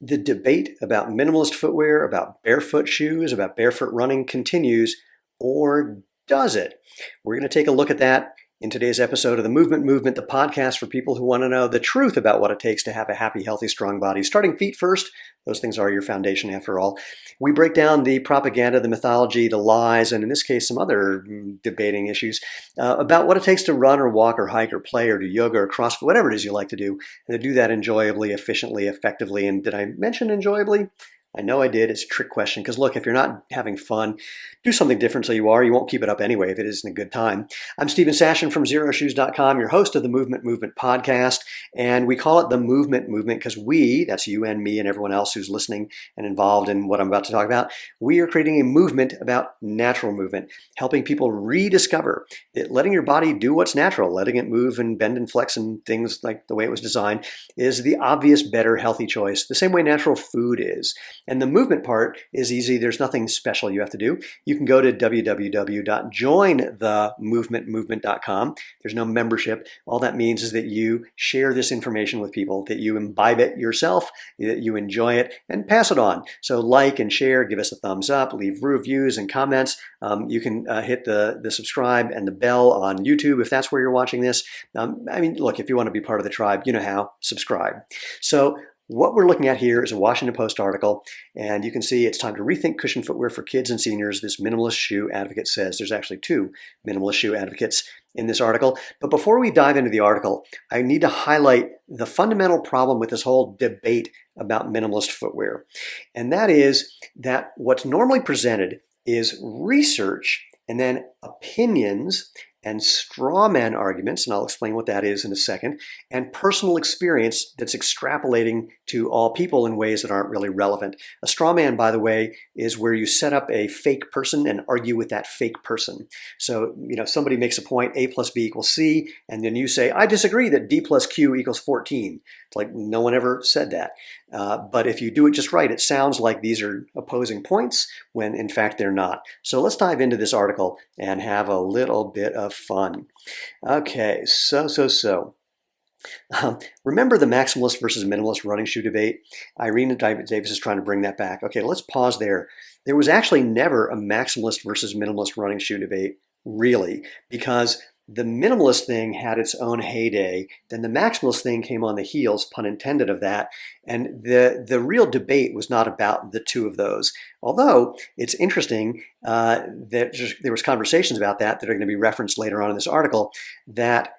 The debate about minimalist footwear, about barefoot shoes, about barefoot running continues, or does it? We're going to take a look at that in today's episode of the Movement, the podcast for people who want to know the truth about what it takes to have a happy, healthy, strong body. Starting feet first, those things are your foundation after all. We break down the propaganda, the mythology, the lies, and in this case, some other debating issues about what it takes to run or walk or hike or play or do yoga or CrossFit, whatever it is you like to do, and to do that enjoyably, efficiently, effectively. And did I mention enjoyably? I know I did. It's a trick question because look, if you're not having fun, do something different so you are. You won't keep it up anyway if it isn't a good time. I'm Stephen Sashin from XeroShoes.com, your host of the Movement podcast, and we call it the Movement because we, that's you and me and everyone else who's listening and involved in what I'm about to talk about, we are creating a movement about natural movement, helping people rediscover that letting your body do what's natural, letting it move and bend and flex and things like the way it was designed is the obvious, better, healthy choice, the same way natural food is. And the movement part is easy. There's nothing special you have to do. You can go to www.jointhemovementmovement.com. There's no membership. All that means is that you share this information with people, that you imbibe it yourself, that you enjoy it, and pass it on. So like and share, give us a thumbs up, leave reviews and comments. You can hit the subscribe and the bell on YouTube if that's where you're watching this. Look, if you want to be part of the tribe, you know how. Subscribe. So what we're looking at here is a Washington Post article, and you can see it's time to rethink cushion footwear for kids and seniors, this minimalist shoe advocate says. There's actually two minimalist shoe advocates in this article. But before we dive into the article, I need to highlight the fundamental problem with this whole debate about minimalist footwear. And that is that what's normally presented is research and then opinions and straw man arguments, and I'll explain what that is in a second, and personal experience that's extrapolating to all people in ways that aren't really relevant. A straw man, by the way, is where you set up a fake person and argue with that fake person. So, somebody makes a point, A plus B equals C, and then you say, I disagree that D plus Q equals 14. It's like no one ever said that. But if you do it just right, it sounds like these are opposing points when in fact they're not. So let's dive into this article and have a little bit of fun. Okay, so. Remember the maximalist versus minimalist running shoe debate? Irene Davis is trying to bring that back. Okay, let's pause there. There was actually never a maximalist versus minimalist running shoe debate, really, because the minimalist thing had its own heyday. Then the maximalist thing came on the heels, pun intended, of that. And the real debate was not about the two of those. Although it's interesting that there was conversations about that are going to be referenced later on in this article that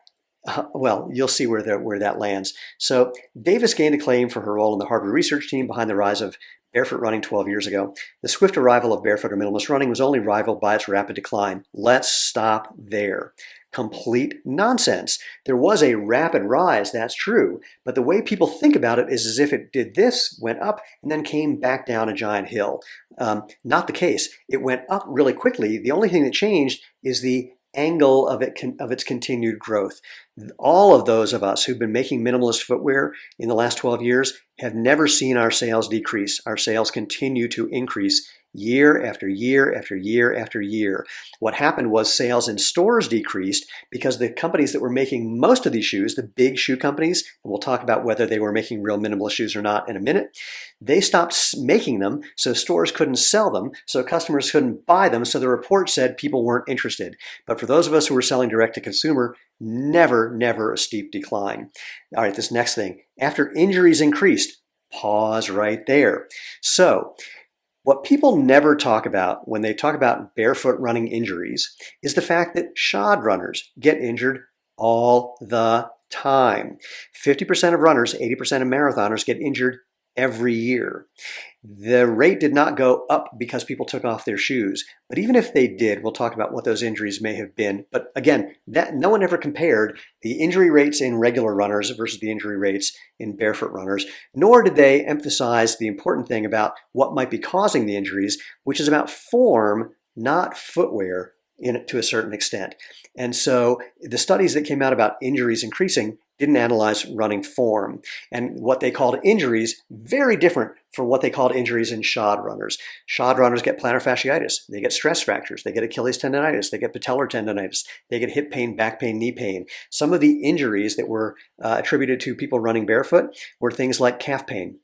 you'll see where that lands. So Davis gained acclaim for her role in the Harvard research team behind the rise of barefoot running 12 years ago. The swift arrival of barefoot or minimalist running was only rivaled by its rapid decline. Let's stop there. Complete nonsense. There was a rapid rise, that's true, but the way people think about it is as if it did this, went up, and then came back down a giant hill. Not the case. It went up really quickly. The only thing that changed is the angle of its continued growth. All of those of us who've been making minimalist footwear in the last 12 years have never seen our sales decrease. Our sales continue to increase year after year after year after year. What happened was sales in stores decreased because the companies that were making most of these shoes, the big shoe companies, and we'll talk about whether they were making real minimalist shoes or not in a minute, they stopped making them, so stores couldn't sell them, so customers couldn't buy them, so the report said people weren't interested. But for those of us who were selling direct to consumer, never a steep decline. All right, this next thing. After injuries increased, pause right there. So, what people never talk about when they talk about barefoot running injuries is the fact that shod runners get injured all the time. 50% of runners, 80% of marathoners get injured every year. The rate did not go up because people took off their shoes. But even if they did, we'll talk about what those injuries may have been. But again, that no one ever compared the injury rates in regular runners versus the injury rates in barefoot runners, nor did they emphasize the important thing about what might be causing the injuries, which is about form, not footwear, to a certain extent. And so the studies that came out about injuries increasing didn't analyze running form. And what they called injuries, very different from what they called injuries in shod runners. Shod runners get plantar fasciitis. They get stress fractures. They get Achilles tendonitis. They get patellar tendonitis. They get hip pain, back pain, knee pain. Some of the injuries that were attributed to people running barefoot were things like calf pain,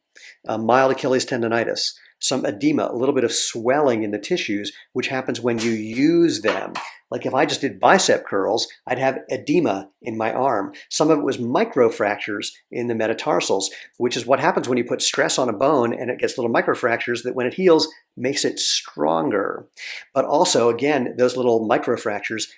mild Achilles tendonitis, some edema, a little bit of swelling in the tissues, which happens when you use them. Like if I just did bicep curls, I'd have edema in my arm. Some of it was microfractures in the metatarsals, which is what happens when you put stress on a bone and it gets little microfractures that when it heals, makes it stronger. But also, again, those little microfractures,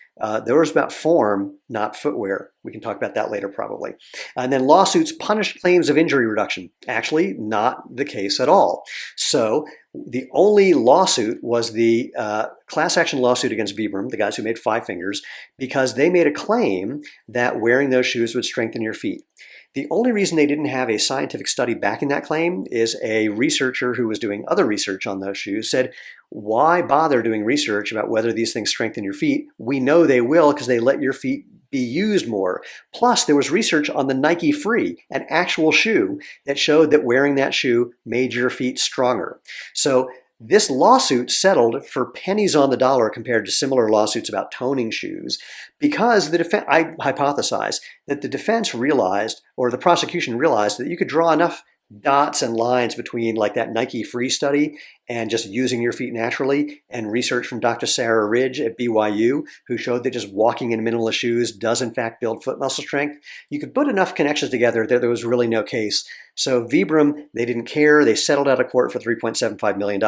they were about form, not footwear. We can talk about that later probably. And then lawsuits punished claims of injury reduction. Actually, not the case at all. So the only lawsuit was the class action lawsuit against Vibram, the guys who made Five Fingers, because they made a claim that wearing those shoes would strengthen your feet. The only reason they didn't have a scientific study backing that claim is a researcher who was doing other research on those shoes said, why bother doing research about whether these things strengthen your feet? We know they will because they let your feet be used more. Plus, there was research on the Nike Free, an actual shoe, that showed that wearing that shoe made your feet stronger. So this lawsuit settled for pennies on the dollar compared to similar lawsuits about toning shoes because I hypothesize that the defense realized, or the prosecution realized, that you could draw enough dots and lines between like that Nike Free study and just using your feet naturally, and research from Dr. Sarah Ridge at BYU, who showed that just walking in minimalist shoes does in fact build foot muscle strength. You could put enough connections together that there was really no case. So Vibram, they didn't care. They settled out of court for $3.75 million.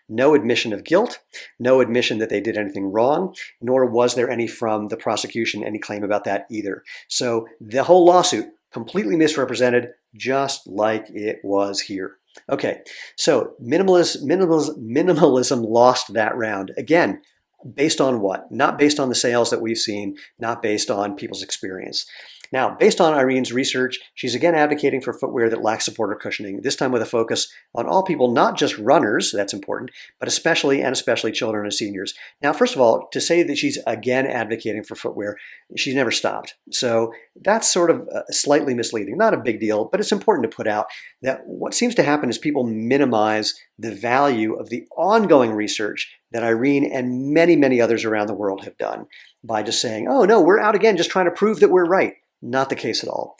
No admission of guilt, no admission that they did anything wrong, nor was there any from the prosecution, any claim about that either. So the whole lawsuit completely misrepresented, just like it was here. Okay, so minimalism lost that round. Again, based on what? Not based on the sales that we've seen, not based on people's experience. Now, based on Irene's research, she's again advocating for footwear that lacks support or cushioning, this time with a focus on all people, not just runners, that's important, but especially children and seniors. Now, first of all, to say that she's again advocating for footwear, she's never stopped. So that's sort of slightly misleading. Not a big deal, but it's important to put out that what seems to happen is people minimize the value of the ongoing research that Irene and many, many others around the world have done by just saying, oh no, we're out again just trying to prove that we're right. Not the case at all.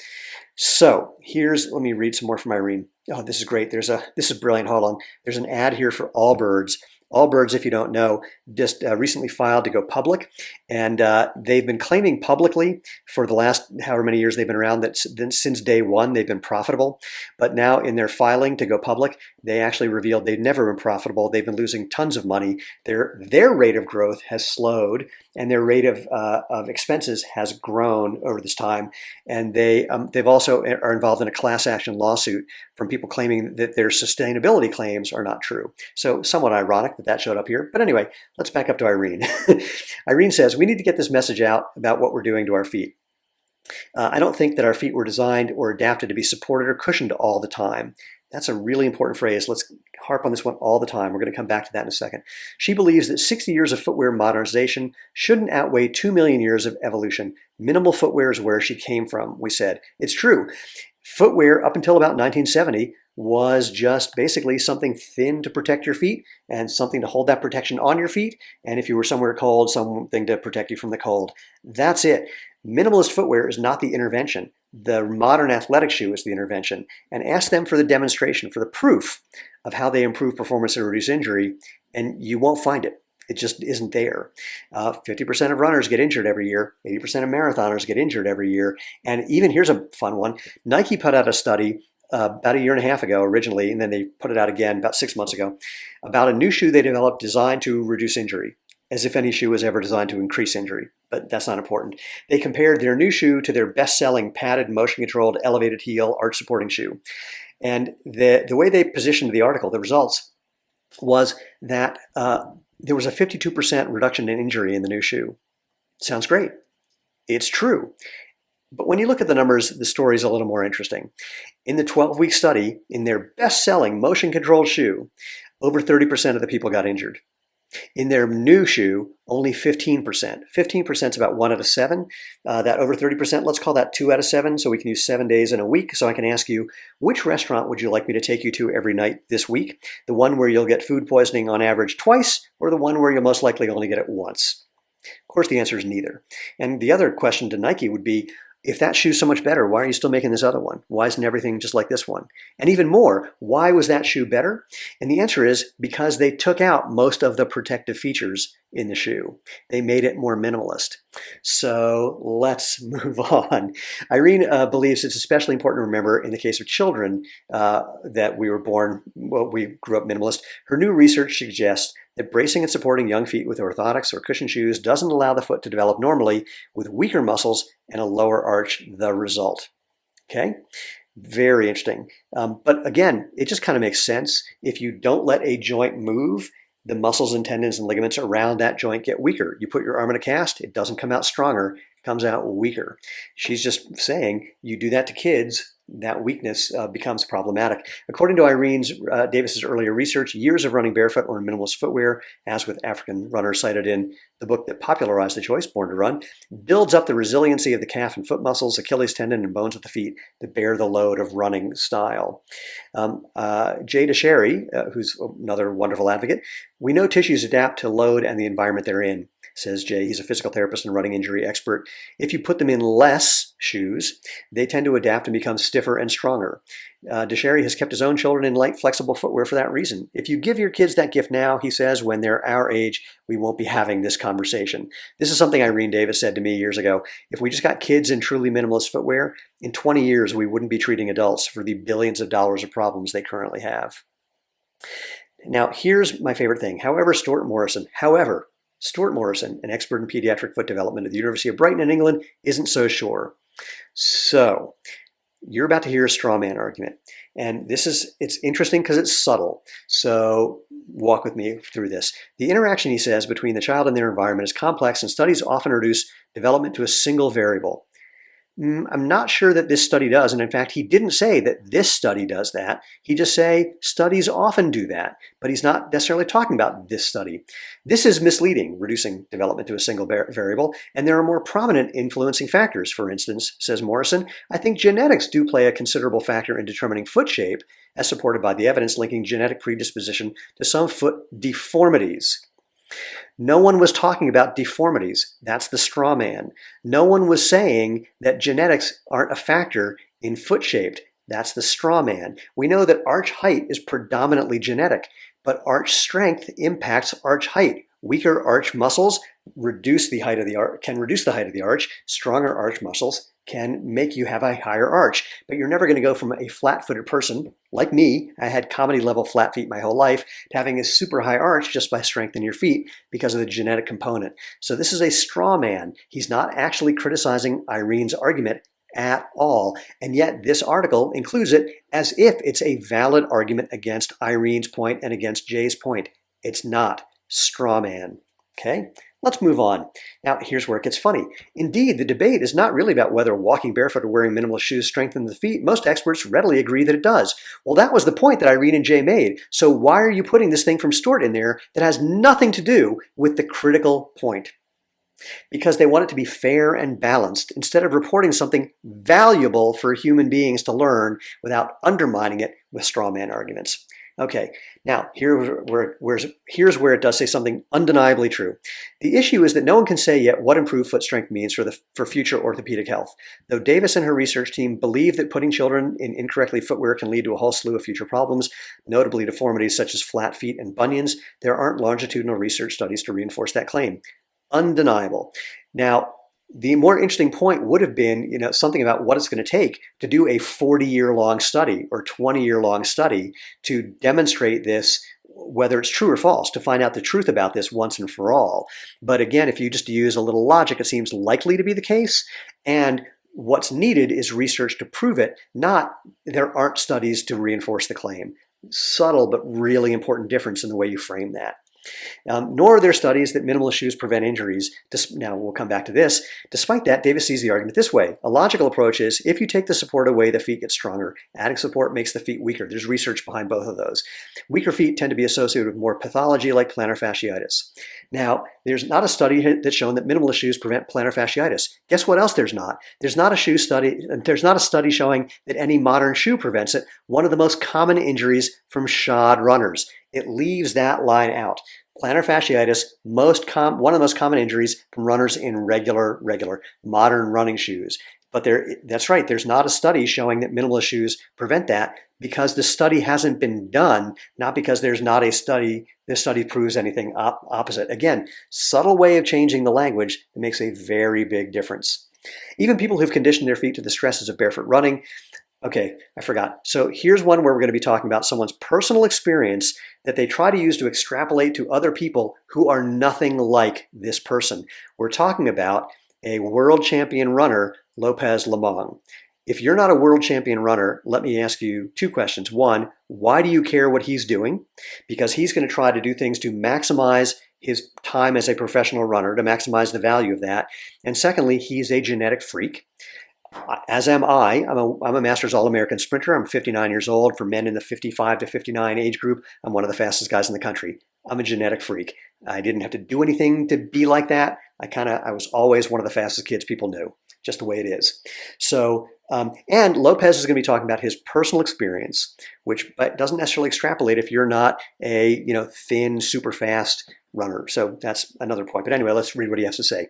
So let me read some more from Irene. Oh, this is great. This is brilliant. Hold on. There's an ad here for Allbirds. Allbirds, if you don't know, just recently filed to go public, and they've been claiming publicly for the last however many years they've been around that since day one they've been profitable. But now in their filing to go public, they actually revealed they've never been profitable. They've been losing tons of money. Their rate of growth has slowed, and their rate of expenses has grown over this time. And they've also are involved in a class action lawsuit from people claiming that their sustainability claims are not true. So somewhat ironic that showed up here. But anyway, let's back up to Irene. Irene says, we need to get this message out about what we're doing to our feet. I don't think that our feet were designed or adapted to be supported or cushioned all the time. That's a really important phrase. Let's harp on this one all the time. We're going to come back to that in a second. She believes that 60 years of footwear modernization shouldn't outweigh 2 million years of evolution. Minimal footwear is where she came from, we said. It's true. Footwear up until about 1970 was just basically something thin to protect your feet and something to hold that protection on your feet. And if you were somewhere cold, something to protect you from the cold. That's it. Minimalist footwear is not the intervention. The modern athletic shoe is the intervention. And ask them for the demonstration, for the proof of how they improve performance and reduce injury, and you won't find it. It just isn't there. 50% of runners get injured every year. 80% of marathoners get injured every year. And even here's a fun one. Nike put out a study about a year and a half ago originally, and then they put it out again about 6 months ago, about a new shoe they developed designed to reduce injury, as if any shoe was ever designed to increase injury. But that's not important. They compared their new shoe to their best-selling padded, motion-controlled, elevated heel, arch-supporting shoe. And the way they positioned the article, the results, was that there was a 52% reduction in injury in the new shoe. Sounds great. It's true. But when you look at the numbers, the story is a little more interesting. In the 12-week study, in their best-selling motion-controlled shoe, over 30% of the people got injured. In their new shoe, only 15%. 15% is about 1 out of 7. That over 30%, let's call that 2 out of 7, so we can use 7 days in a week. So I can ask you, which restaurant would you like me to take you to every night this week? The one where you'll get food poisoning on average twice, or the one where you'll most likely only get it once? Of course, the answer is neither. And the other question to Nike would be, if that shoe's so much better, why are you still making this other one? Why isn't everything just like this one? And even more, why was that shoe better? And the answer is because they took out most of the protective features in the shoe. They made it more minimalist. So let's move on. Irene believes it's especially important to remember in the case of children that we grew up minimalist. Her new research suggests that bracing and supporting young feet with orthotics or cushioned shoes doesn't allow the foot to develop normally, with weaker muscles and a lower arch the result. Okay? Very interesting. But again, it just kind of makes sense. If you don't let a joint move, the muscles and tendons and ligaments around that joint get weaker. You put your arm in a cast, it doesn't come out stronger, it comes out weaker. She's just saying you do that to kids, that weakness becomes problematic. According to Irene Davis's earlier research, years of running barefoot or in minimalist footwear, as with African runners cited in the book that popularized the choice, Born to Run, builds up the resiliency of the calf and foot muscles, Achilles tendon, and bones of the feet that bear the load of running style. Jay Dicharry, who's another wonderful advocate, we know tissues adapt to load and the environment they're in, says Jay. He's a physical therapist and running injury expert. If you put them in less shoes, they tend to adapt and become stiffer and stronger. Dicharry has kept his own children in light, flexible footwear for that reason. If you give your kids that gift now, he says, when they're our age, we won't be having this conversation. This is something Irene Davis said to me years ago. If we just got kids in truly minimalist footwear, in 20 years, we wouldn't be treating adults for the billions of dollars of problems they currently have. Now, here's my favorite thing. However, Stewart Morrison, an expert in pediatric foot development at the University of Brighton in England, isn't so sure. So, you're about to hear a straw man argument. And it's interesting because it's subtle. So, walk with me through this. The interaction, he says, between the child and their environment is complex, and studies often reduce development to a single variable. I'm not sure that this study does, and in fact, he didn't say that this study does that. He just say studies often do that, but he's not necessarily talking about this study. This is misleading, reducing development to a single variable, and there are more prominent influencing factors. For instance, says Morrison, I think genetics do play a considerable factor in determining foot shape, as supported by the evidence linking genetic predisposition to some foot deformities. No one was talking about deformities. That's the straw man. No one was saying that genetics aren't a factor in foot shape. That's the straw man. We know that arch height is predominantly genetic, but arch strength impacts arch height. Weaker arch muscles reduce the height of the arch. Stronger arch muscles can make you have a higher arch. But you're never going to go from a flat-footed person, like me, I had comedy-level flat feet my whole life, to having a super high arch just by strengthening your feet because of the genetic component. So this is a straw man. He's not actually criticizing Irene's argument at all. And yet this article includes it as if it's a valid argument against Irene's point and against Jay's point. It's not. Straw man. Okay? Let's move on. Now, here's where it gets funny. Indeed, the debate is not really about whether walking barefoot or wearing minimalist shoes strengthen the feet. Most experts readily agree that it does. Well, that was the point that Irene and Jay made. So why are you putting this thing from Stewart in there that has nothing to do with the critical point? Because they want it to be fair and balanced instead of reporting something valuable for human beings to learn without undermining it with straw man arguments. Okay, now here's where it does say something undeniably true. The issue is that no one can say yet what improved foot strength means for future orthopedic health. Though Davis and her research team believe that putting children in incorrectly footwear can lead to a whole slew of future problems, notably deformities such as flat feet and bunions, there aren't longitudinal research studies to reinforce that claim. Undeniable. Now, the more interesting point would have been, something about what it's going to take to do a 40-year-long study or 20-year-long study to demonstrate this, whether it's true or false, to find out the truth about this once and for all. But again, if you just use a little logic, it seems likely to be the case. And what's needed is research to prove it, not there aren't studies to reinforce the claim. Subtle but really important difference in the way you frame that. Nor are there studies that minimalist shoes prevent injuries. Now, we'll come back to this. Despite that, Davis sees the argument this way. A logical approach is, if you take the support away, the feet get stronger. Adding support makes the feet weaker. There's research behind both of those. Weaker feet tend to be associated with more pathology like plantar fasciitis. Now, there's not a study that's shown that minimalist shoes prevent plantar fasciitis. Guess what else there's not? There's not a study showing that any modern shoe prevents it, one of the most common injuries from shod runners. It leaves that line out. Plantar fasciitis, one of the most common injuries from runners in regular modern running shoes. But that's right, there's not a study showing that minimalist shoes prevent that, because the study hasn't been done, not because there's not a study. This study proves anything opposite. Again, subtle way of changing the language that makes a very big difference. Even people who've conditioned their feet to the stresses of barefoot running. Okay, I forgot. So here's one where we're going to be talking about someone's personal experience that they try to use to extrapolate to other people who are nothing like this person. We're talking about a world champion runner, Lopez Lemong. If you're not a world champion runner, let me ask you two questions. One, why do you care what he's doing? Because he's going to try to do things to maximize his time as a professional runner, to maximize the value of that. And secondly, he's a genetic freak. As am I. I'm a Masters All-American sprinter. I'm 59 years old. For men in the 55 to 59 age group, I'm one of the fastest guys in the country. I'm a genetic freak. I didn't have to do anything to be like that. I was always one of the fastest kids people knew, just the way it is. So, and Lopez is going to be talking about his personal experience, which doesn't necessarily extrapolate if you're not a thin, super fast runner. So that's another point. But anyway, let's read what he has to say.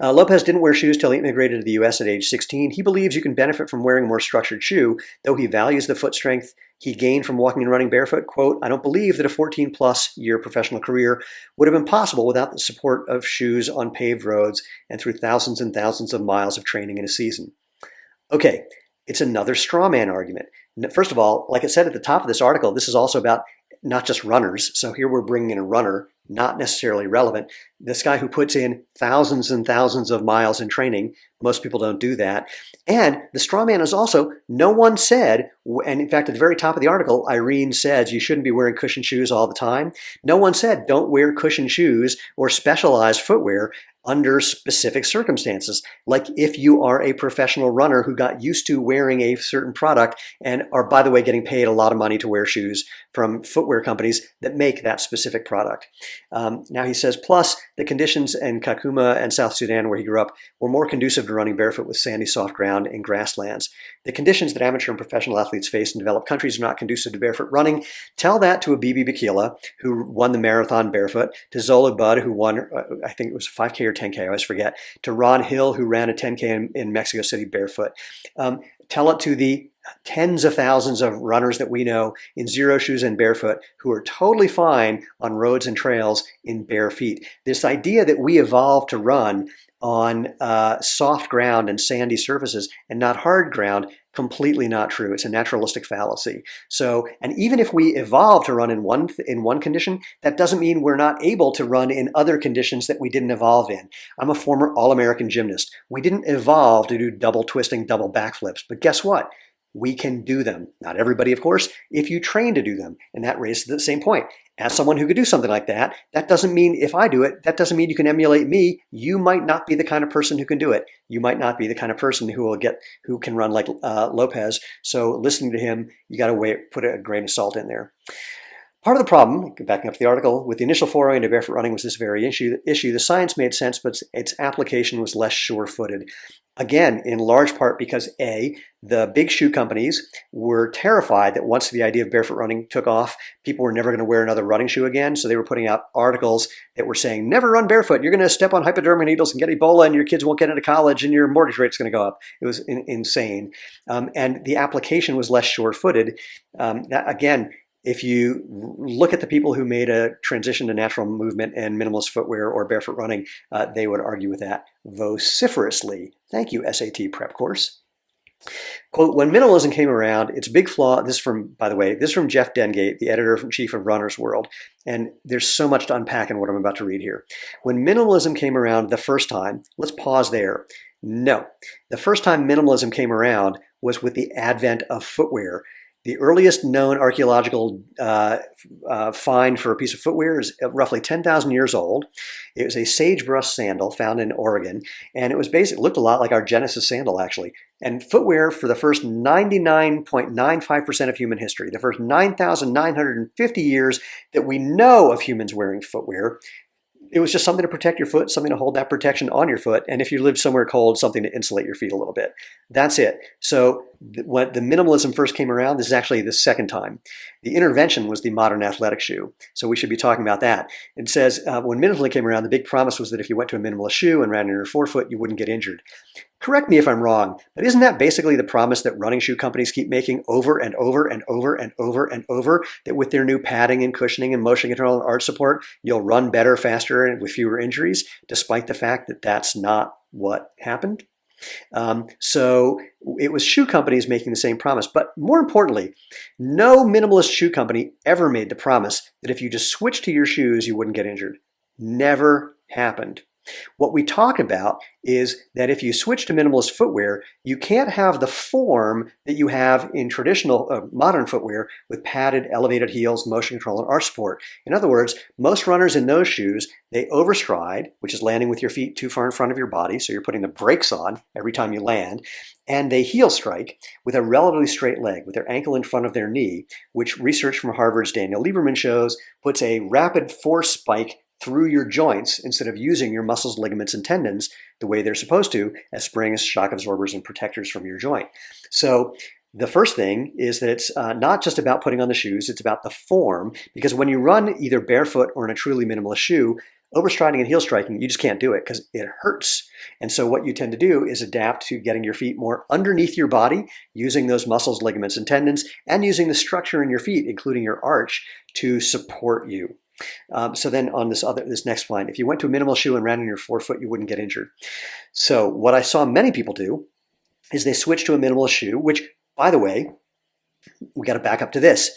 Lopez didn't wear shoes till he immigrated to the U.S. at age 16. He believes you can benefit from wearing a more structured shoe, though he values the foot strength he gained from walking and running barefoot. Quote, I don't believe that a 14-plus year professional career would have been possible without the support of shoes on paved roads and through thousands and thousands of miles of training in a season. Okay, it's another straw man argument. First of all, like I said at the top of this article, this is also about not just runners. So here we're bringing in a runner, not necessarily relevant. This guy who puts in thousands and thousands of miles in training, most people don't do that. And the straw man is also, no one said, and in fact, at the very top of the article, Irene says you shouldn't be wearing cushion shoes all the time. No one said don't wear cushion shoes or specialized footwear under specific circumstances, like if you are a professional runner who got used to wearing a certain product and are, by the way, getting paid a lot of money to wear shoes from footwear companies that make that specific product. Now he says, plus the conditions in Kakuma and South Sudan where he grew up were more conducive to running barefoot with sandy, soft ground and grasslands. The conditions that amateur and professional athletes face in developed countries are not conducive to barefoot running. Tell that to a Bibi Bikila, who won the marathon barefoot, to Zola Budd, who won, I think it was 5K or 10K, I always forget, to Ron Hill, who ran a 10K in Mexico City barefoot. Tell it to the tens of thousands of runners that we know in Xero shoes and barefoot who are totally fine on roads and trails in bare feet. This idea that we evolved to run on soft ground and sandy surfaces and not hard ground, completely not true. It's a naturalistic fallacy. So, and even if we evolved to run in one condition, that doesn't mean we're not able to run in other conditions that we didn't evolve in. I'm a former All-American gymnast. We didn't evolve to do double twisting, double backflips, but guess what? We can do them. Not everybody, of course, if you train to do them. And that raises the same point. As someone who could do something like that, that doesn't mean if I do it, that doesn't mean you can emulate me. You might not be the kind of person who can do it. You might not be the kind of person who can run like Lopez. So listening to him, you got to put a grain of salt in there. Part of the problem, backing up the article, with the initial foray into barefoot running was this very issue. The science made sense, but its application was less sure-footed. Again, in large part because A, the big shoe companies were terrified that once the idea of barefoot running took off, people were never going to wear another running shoe again. So they were putting out articles that were saying, never run barefoot. You're going to step on hypodermic needles and get Ebola and your kids won't get into college and your mortgage rate's going to go up. It was insane. And the application was less sure-footed. Again, if you look at the people who made a transition to natural movement and minimalist footwear or barefoot running, they would argue with that vociferously. Thank you, SAT prep course. Quote, when minimalism came around, its big flaw, this is from, by the way, this is from Jeff Dengate, the editor-in-chief of Runner's World, and there's so much to unpack in what I'm about to read here. When minimalism came around the first time, let's pause there. No, the first time minimalism came around was with the advent of footwear. The earliest known archaeological find for a piece of footwear is roughly 10,000 years old. It was a sagebrush sandal found in Oregon, and it looked a lot like our Genesis sandal, actually. And footwear for the first 99.95% of human history, the first 9,950 years that we know of humans wearing footwear, it was just something to protect your foot, something to hold that protection on your foot, and if you lived somewhere cold, something to insulate your feet a little bit. That's it. So When the minimalism first came around, this is actually the second time. The intervention was the modern athletic shoe. So we should be talking about that. It says when minimalism came around, the big promise was that if you went to a minimalist shoe and ran in your forefoot, you wouldn't get injured. Correct me if I'm wrong, but isn't that basically the promise that running shoe companies keep making over and over and over and over and over, that with their new padding and cushioning and motion control and arch support, you'll run better, faster, and with fewer injuries, despite the fact that that's not what happened? So it was shoe companies making the same promise. But more importantly, no minimalist shoe company ever made the promise that if you just switched to your shoes, you wouldn't get injured. Never happened. What we talk about is that if you switch to minimalist footwear, you can't have the form that you have in traditional modern footwear with padded, elevated heels, motion control, and arch support. In other words, most runners in those shoes, they overstride, which is landing with your feet too far in front of your body, so you're putting the brakes on every time you land, and they heel strike with a relatively straight leg, with their ankle in front of their knee, which research from Harvard's Daniel Lieberman shows puts a rapid force spike through your joints instead of using your muscles, ligaments, and tendons the way they're supposed to as springs, shock absorbers, and protectors from your joint. So the first thing is that it's not just about putting on the shoes, it's about the form, because when you run either barefoot or in a truly minimalist shoe, overstriding and heel striking, you just can't do it because it hurts. And so what you tend to do is adapt to getting your feet more underneath your body, using those muscles, ligaments, and tendons, and using the structure in your feet, including your arch, to support you. So then on this next line, if you went to a minimal shoe and ran in your forefoot, you wouldn't get injured. So what I saw many people do is they switched to a minimalist shoe, which, by the way, we got to back up to this.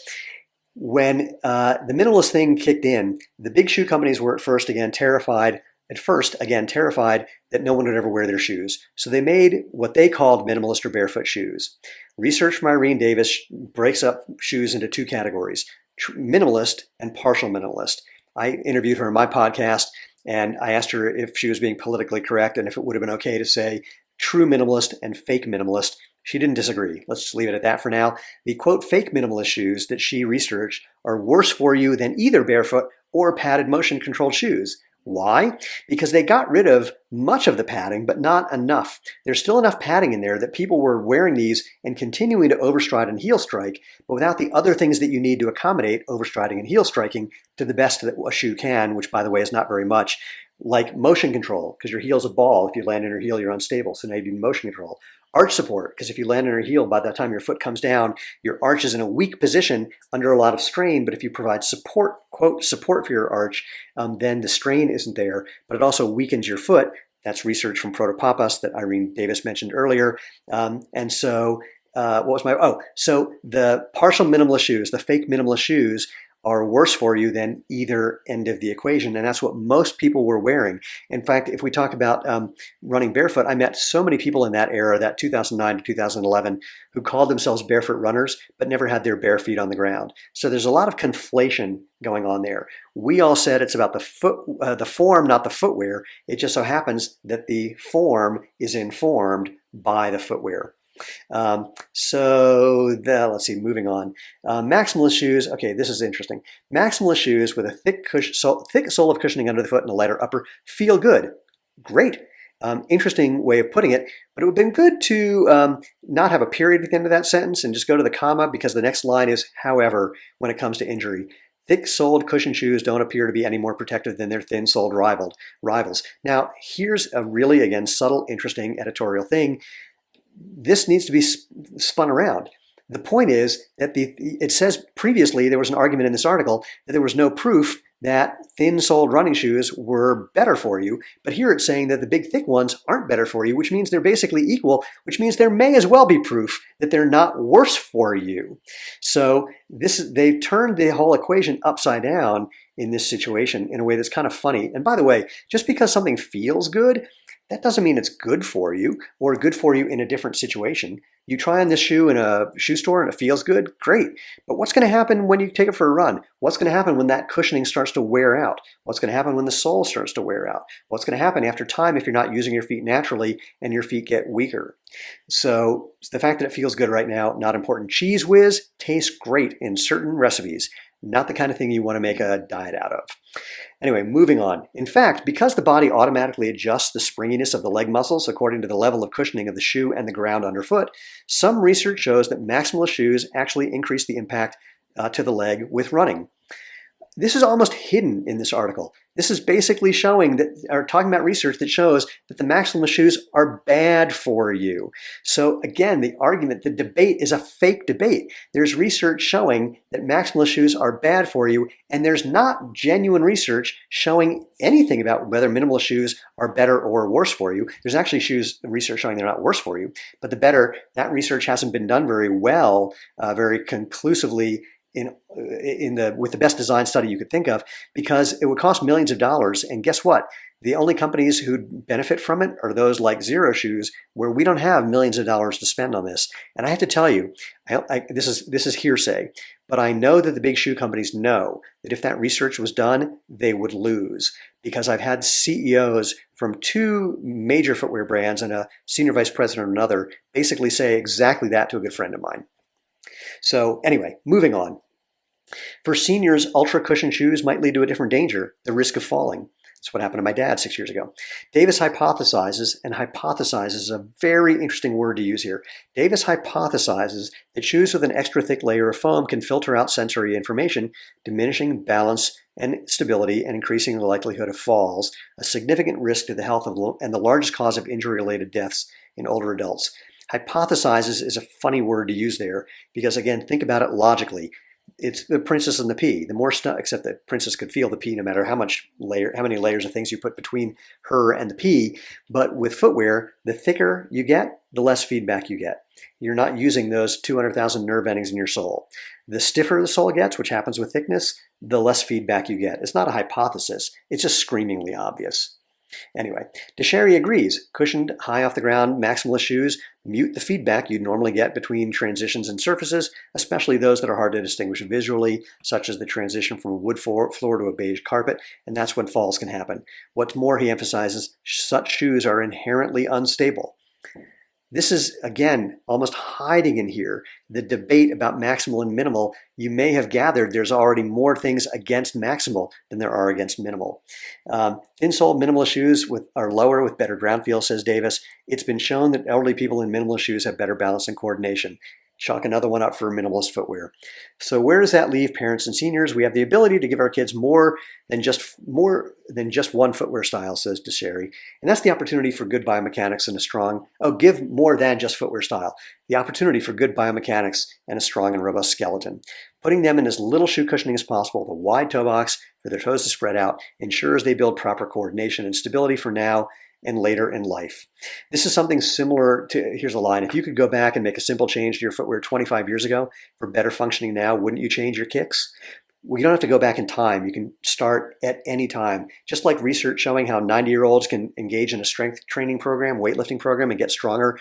When the minimalist thing kicked in, the big shoe companies were at first again terrified that no one would ever wear their shoes. So they made what they called minimalist or barefoot shoes. Research from Irene Davis breaks up shoes into two categories: minimalist and partial minimalist. I interviewed her on my podcast, and I asked her if she was being politically correct and if it would have been okay to say true minimalist and fake minimalist. She didn't disagree. Let's just leave it at that for now. The quote fake minimalist shoes that she researched are worse for you than either barefoot or padded motion controlled shoes. Why? Because they got rid of much of the padding, but not enough. There's still enough padding in there that people were wearing these and continuing to overstride and heel strike, but without the other things that you need to accommodate overstriding and heel striking to the best that a shoe can, which, by the way, is not very much, like motion control, because your heel's a ball. If you land on your heel, you're unstable, so now you need motion control. Arch support, because if you land on your heel, by the time your foot comes down, your arch is in a weak position under a lot of strain, but if you provide support, quote, support for your arch, then the strain isn't there, but it also weakens your foot. That's research from Protopapas that Irene Davis mentioned earlier. And so so the partial minimalist shoes, the fake minimalist shoes, are worse for you than either end of the equation. And that's what most people were wearing. In fact, if we talk about running barefoot, I met so many people in that era, that 2009 to 2011, who called themselves barefoot runners, but never had their bare feet on the ground. So there's a lot of conflation going on there. We all said it's about the form, not the footwear. It just so happens that the form is informed by the footwear. Let's see, moving on. Maximalist shoes. Okay, this is interesting. Maximalist shoes with a thick sole of cushioning under the foot and a lighter upper feel good. Great. Interesting way of putting it, but it would have been good to not have a period at the end of that sentence and just go to the comma, because the next line is, however, when it comes to injury. Thick-soled cushion shoes don't appear to be any more protective than their thin-soled rivals. Now, here's a really, again, subtle, interesting editorial thing. This needs to be spun around. The point is that it says previously, there was an argument in this article that there was no proof that thin-soled running shoes were better for you, but here it's saying that the big thick ones aren't better for you, which means they're basically equal, which means there may as well be proof that they're not worse for you. So they've turned the whole equation upside down in this situation in a way that's kind of funny. And by the way, just because something feels good, that doesn't mean it's good for you or good for you in a different situation. You try on this shoe in a shoe store and it feels good, great. But what's going to happen when you take it for a run? What's going to happen when that cushioning starts to wear out? What's going to happen when the sole starts to wear out? What's going to happen after time if you're not using your feet naturally and your feet get weaker? So the fact that it feels good right now, not important. Cheese Whiz tastes great in certain recipes. Not the kind of thing you want to make a diet out of. Anyway, moving on. In fact, because the body automatically adjusts the springiness of the leg muscles according to the level of cushioning of the shoe and the ground underfoot, some research shows that maximalist shoes actually increase the impact to the leg with running. This is almost hidden in this article. This is basically showing that, or talking about research that shows that the maximalist shoes are bad for you. So again, the argument, the debate is a fake debate. There's research showing that maximalist shoes are bad for you, and there's not genuine research showing anything about whether minimalist shoes are better or worse for you. There's actually research showing they're not worse for you, but that research hasn't been done very well, very conclusively with the best design study you could think of, because it would cost millions of dollars. And guess what? The only companies who benefit from it are those like Xero shoes, where we don't have millions of dollars to spend on this. And I have to tell you, this is hearsay, but I know that the big shoe companies know that if that research was done, they would lose. Because I've had CEOs from 2 major footwear brands and a senior vice president of another basically say exactly that to a good friend of mine. So anyway, moving on. For seniors, ultra cushion shoes might lead to a different danger, the risk of falling. That's what happened to my dad 6 years ago. Davis hypothesizes, and hypothesizes is a very interesting word to use here. Davis hypothesizes that shoes with an extra thick layer of foam can filter out sensory information, diminishing balance and stability and increasing the likelihood of falls, a significant risk to the health and the largest cause of injury-related deaths in older adults. Hypothesizes is a funny word to use there because, again, think about it logically. It's the princess and the pea. The more stuff, except that princess could feel the pea no matter how many layers of things you put between her and the pea. But with footwear, the thicker you get, the less feedback you get. You're not using those 200,000 nerve endings in your sole. The stiffer the sole gets, which happens with thickness, the less feedback you get. It's not a hypothesis. It's just screamingly obvious. Anyway, Dicharry agrees. Cushioned, high off the ground, maximalist shoes mute the feedback you'd normally get between transitions and surfaces, especially those that are hard to distinguish visually, such as the transition from a wood floor to a beige carpet, and that's when falls can happen. What's more, he emphasizes, such shoes are inherently unstable. This is, again, almost hiding in here the debate about maximal and minimal. You may have gathered there's already more things against maximal than there are against minimal. Thin-soled minimalist shoes are lower with better ground feel, says Davis. It's been shown that elderly people in minimalist shoes have better balance and coordination. Chalk another one up for minimalist footwear. So where does that leave parents and seniors? We have the ability to give our kids more than just one footwear style, says Dicharry. And that's the opportunity for good biomechanics and give more than just footwear style. The opportunity for good biomechanics and a strong and robust skeleton. Putting them in as little shoe cushioning as possible, the wide toe box for their toes to spread out, ensures they build proper coordination and stability for now and later in life. This is something similar to, here's a line, if you could go back and make a simple change to your footwear 25 years ago for better functioning now, wouldn't you change your kicks? Well, you don't have to go back in time. You can start at any time. Just like research showing how 90-year-olds can engage in a strength training program, weightlifting program, and get stronger,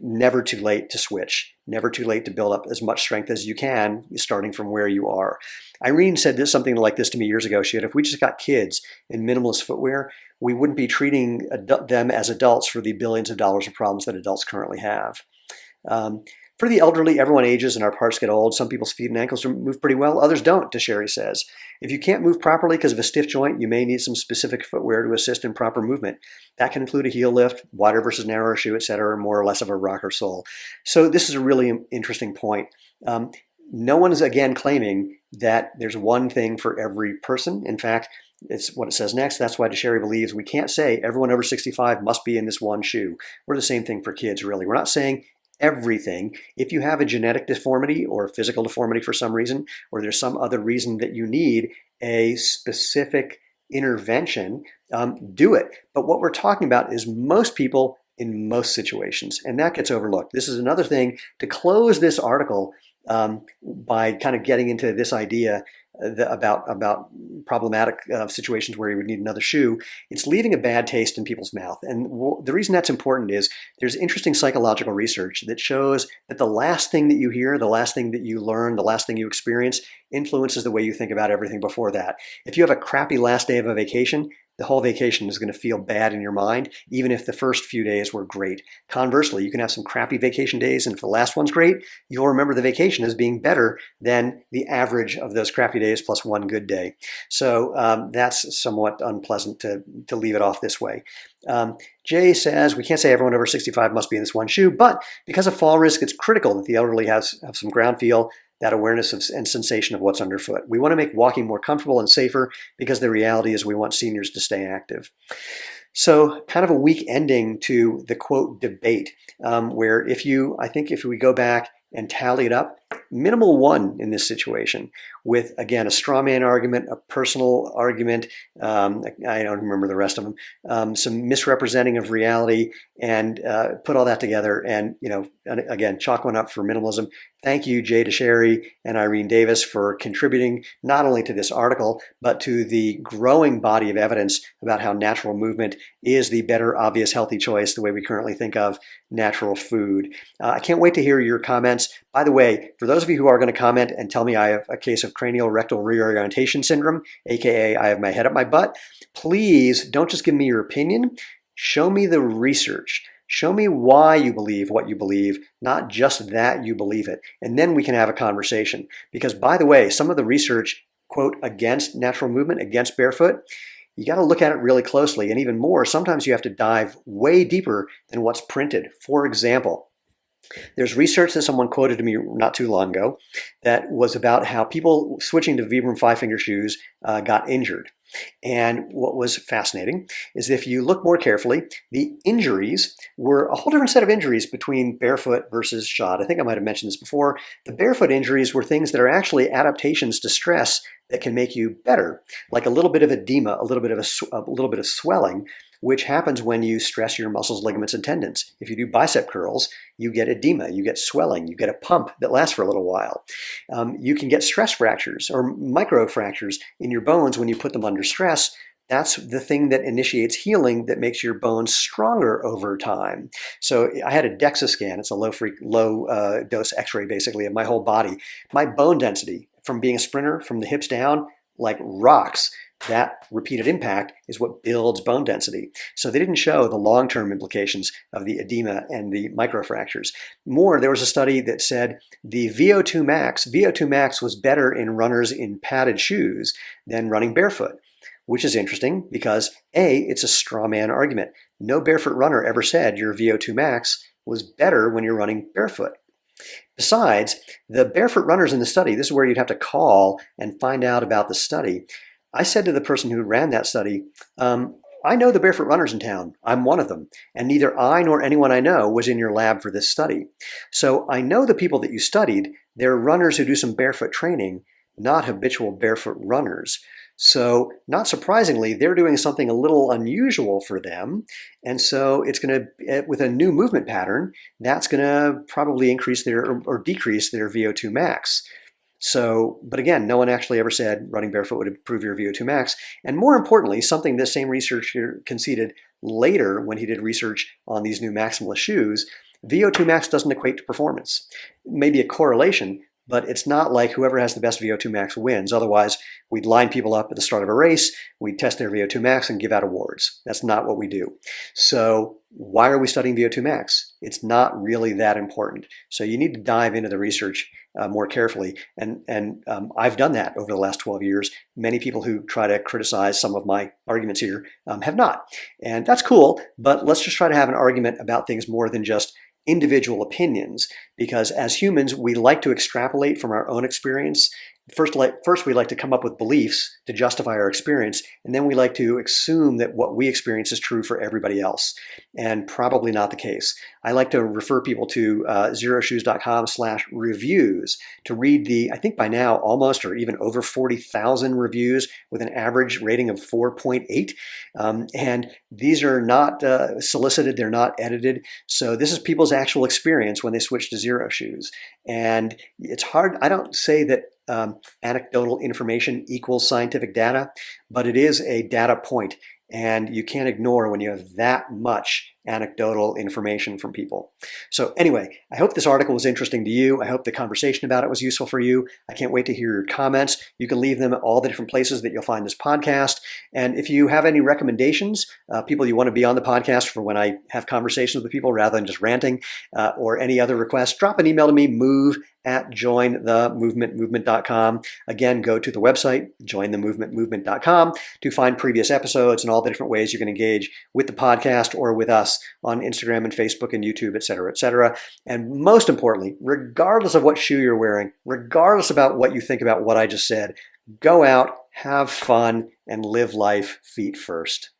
never too late to switch. Never too late to build up as much strength as you can, starting from where you are. Irene said something like this to me years ago. She said, if we just got kids in minimalist footwear, we wouldn't be treating them as adults for the billions of dollars of problems that adults currently have. For the elderly, everyone ages and our parts get old. Some people's feet and ankles move pretty well, others don't, Dicharry says. If you can't move properly because of a stiff joint, you may need some specific footwear to assist in proper movement. That can include a heel lift, wider versus narrower shoe, etc., or more or less of a rocker sole. So this is a really interesting point. No one is, again, claiming that there's one thing for every person. In fact, it's what it says next. That's why Dicharry believes we can't say everyone over 65 must be in this one shoe. We're the same thing for kids, really. We're not saying everything. If you have a genetic deformity or a physical deformity for some reason, or there's some other reason that you need a specific intervention, do it. But what we're talking about is most people in most situations, and that gets overlooked. This is another thing to close this article by kind of getting into this idea about problematic situations where you would need another shoe. It's leaving a bad taste in people's mouth. And the reason that's important is there's interesting psychological research that shows that the last thing that you hear, the last thing that you learn, the last thing you experience influences the way you think about everything before that. If you have a crappy last day of a vacation, the whole vacation is going to feel bad in your mind, even if the first few days were great. Conversely, you can have some crappy vacation days, and if the last one's great, you'll remember the vacation as being better than the average of those crappy days plus one good day. So that's somewhat unpleasant to leave it off this way. Jay says, we can't say everyone over 65 must be in this one shoe, but because of fall risk, it's critical that the elderly have some ground feel, that awareness and sensation of what's underfoot. We want to make walking more comfortable and safer because the reality is we want seniors to stay active. So kind of a weak ending to the quote debate, where I think if we go back and tally it up, minimal won in this situation with, again, a straw man argument, a personal argument, I don't remember the rest of them, some misrepresenting of reality, and put all that together and, again, chalk one up for minimalism. Thank you, Jay Dicharry and Irene Davis, for contributing not only to this article, but to the growing body of evidence about how natural movement is the better, obvious, healthy choice, the way we currently think of natural food. I can't wait to hear your comments. By the way, for those of you who are going to comment and tell me I have a case of cranial rectal reorientation syndrome, aka I have my head up my butt, please don't just give me your opinion. Show me the research. Show me why you believe what you believe, not just that you believe it. And then we can have a conversation. Because, by the way, some of the research, quote, against natural movement, against barefoot, you got to look at it really closely. And even more, sometimes you have to dive way deeper than what's printed. For example, there's research that someone quoted to me not too long ago that was about how people switching to Vibram five-finger shoes got injured. And what was fascinating is if you look more carefully, the injuries were a whole different set of injuries between barefoot versus shod. I think I might have mentioned this before. The barefoot injuries were things that are actually adaptations to stress that can make you better, like a little bit of edema, a little bit of swelling, which happens when you stress your muscles, ligaments, and tendons. If you do bicep curls, you get edema, you get swelling, you get a pump that lasts for a little while. You can get stress fractures or micro fractures in your bones when you put them under stress. That's the thing that initiates healing that makes your bones stronger over time. So I had a DEXA scan. It's a low dose x-ray basically of my whole body. My bone density from being a sprinter from the hips down, like rocks. That repeated impact is what builds bone density. So they didn't show the long-term implications of the edema and the microfractures. There was a study that said the VO2 max was better in runners in padded shoes than running barefoot, which is interesting because it's a straw man argument. No barefoot runner ever said your VO2 max was better when you're running barefoot. Besides, the barefoot runners in the study, this is where you'd have to call and find out about the study. I said to the person who ran that study, I know the barefoot runners in town. I'm one of them. And neither I nor anyone I know was in your lab for this study. So I know the people that you studied, they're runners who do some barefoot training, not habitual barefoot runners. So not surprisingly, they're doing something a little unusual for them. And so it's going to, with a new movement pattern, that's going to probably increase or decrease their VO2 max. So, but again, no one actually ever said running barefoot would improve your VO2 max. And more importantly, something this same researcher conceded later when he did research on these new Maximalist shoes, VO2 max doesn't equate to performance. Maybe a correlation, but it's not like whoever has the best VO2 max wins. Otherwise, we'd line people up at the start of a race, we'd test their VO2 max and give out awards. That's not what we do. So why are we studying VO2 max? It's not really that important. So you need to dive into the research more carefully. And I've done that over the last 12 years. Many people who try to criticize some of my arguments here have not. And that's cool, but let's just try to have an argument about things more than just individual opinions, because as humans, we like to extrapolate from our own experience. First, we like to come up with beliefs to justify our experience, and then we like to assume that what we experience is true for everybody else, and probably not the case. I like to refer people to xeroshoes.com/reviews to read the, I think by now, almost or even over 40,000 reviews with an average rating of 4.8. And these are not solicited, they're not edited. So this is people's actual experience when they switch to Xero shoes. And it's hard, I don't say that anecdotal information equals scientific data, but it is a data point, and you can't ignore when you have that much anecdotal information from people. So anyway, I hope this article was interesting to you. I hope the conversation about it was useful for you. I can't wait to hear your comments. You can leave them at all the different places that you'll find this podcast. And if you have any recommendations, people you want to be on the podcast for when I have conversations with people rather than just ranting, or any other requests, drop an email to me, move@jointhemovementmovement.com. Again, go to the website, jointhemovementmovement.com, to find previous episodes and all the different ways you can engage with the podcast or with us on Instagram and Facebook and YouTube, et cetera, et cetera. And most importantly, regardless of what shoe you're wearing, regardless about what you think about what I just said, go out, have fun, and live life feet first.